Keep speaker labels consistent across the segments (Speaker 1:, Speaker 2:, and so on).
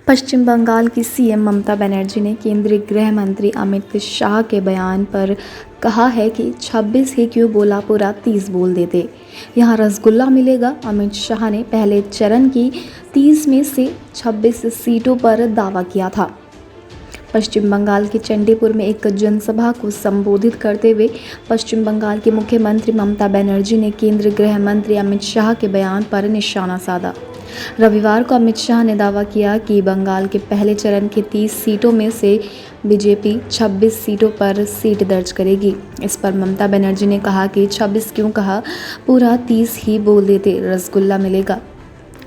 Speaker 1: पश्चिम बंगाल की सीएम ममता बनर्जी ने केंद्रीय गृह मंत्री अमित शाह के बयान पर कहा है कि 26 ही क्यों बोला, पूरा 30 बोल देते, यहाँ रसगुल्ला मिलेगा। अमित शाह ने पहले चरण की 30 में से 26 सीटों पर दावा किया था। पश्चिम बंगाल के चंडीपुर में एक जनसभा को संबोधित करते हुए पश्चिम बंगाल की मुख्यमंत्री ममता बनर्जी ने केंद्रीय गृह मंत्री अमित शाह के बयान पर निशाना साधा। रविवार को अमित शाह ने दावा किया कि बंगाल के पहले चरण की 30 सीटों में से बीजेपी 26 सीटों पर सीट दर्ज करेगी। इस पर ममता बनर्जी ने कहा कि 26 क्यों कहा, पूरा 30 ही बोल देते, रसगुल्ला मिलेगा।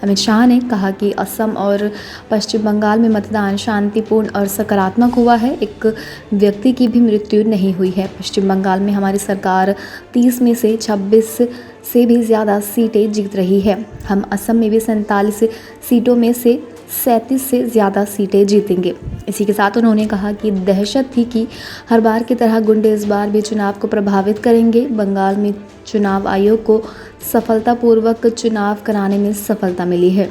Speaker 1: अमित शाह ने कहा कि असम और पश्चिम बंगाल में मतदान शांतिपूर्ण और सकारात्मक हुआ है, एक व्यक्ति की भी मृत्यु नहीं हुई है। पश्चिम बंगाल में हमारी सरकार 30 में से 26 से भी ज़्यादा सीटें जीत रही है। हम असम में भी 47 सीटों में से 37 से ज़्यादा सीटें जीतेंगे। इसी के साथ उन्होंने कहा कि दहशत थी कि हर बार की तरह गुंडे इस बार भी चुनाव को प्रभावित करेंगे। बंगाल में चुनाव आयोग को सफलतापूर्वक चुनाव कराने में सफलता मिली है।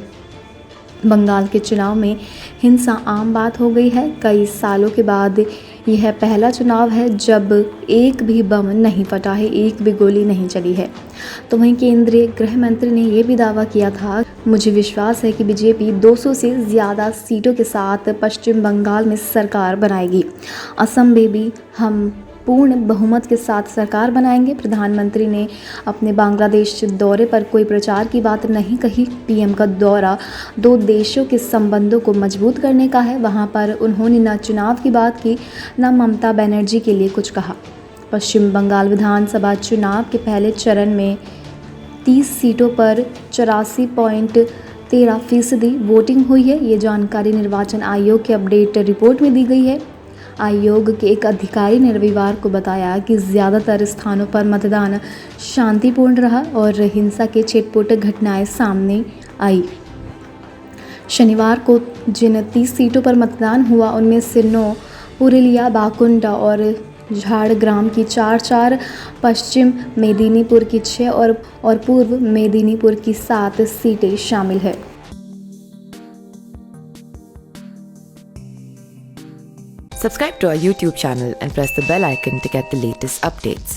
Speaker 1: बंगाल के चुनाव में हिंसा आम बात हो गई है। कई सालों के बाद यह पहला चुनाव है जब एक भी बम नहीं फटा है, एक भी गोली नहीं चली है। तो वहीं केंद्रीय गृह मंत्री ने यह भी दावा किया था, मुझे विश्वास है कि बीजेपी 200 से ज़्यादा सीटों के साथ पश्चिम बंगाल में सरकार बनाएगी। असम में भी हम पूर्ण बहुमत के साथ सरकार बनाएंगे। प्रधानमंत्री ने अपने बांग्लादेश दौरे पर कोई प्रचार की बात नहीं कही। पीएम का दौरा 2 देशों के संबंधों को मजबूत करने का है। वहां पर उन्होंने न चुनाव की बात की, न ममता बनर्जी के लिए कुछ कहा। पश्चिम बंगाल विधानसभा चुनाव के पहले चरण में 30 सीटों पर 84.13% वोटिंग हुई है। ये जानकारी निर्वाचन आयोग की अपडेट रिपोर्ट में दी गई है। आयोग के एक अधिकारी ने रविवार को बताया कि ज़्यादातर स्थानों पर मतदान शांतिपूर्ण रहा और हिंसा के छिटपुट घटनाएं सामने आई। शनिवार को जिन 30 सीटों पर मतदान हुआ उनमें से 9 पुरुलिया, बाकुंडा और झाड़ग्राम की 4, पश्चिम मेदिनीपुर की 6 और पूर्व मेदिनीपुर की 7 सीटें शामिल है।
Speaker 2: Subscribe to our YouTube channel and press the bell icon to get the latest updates.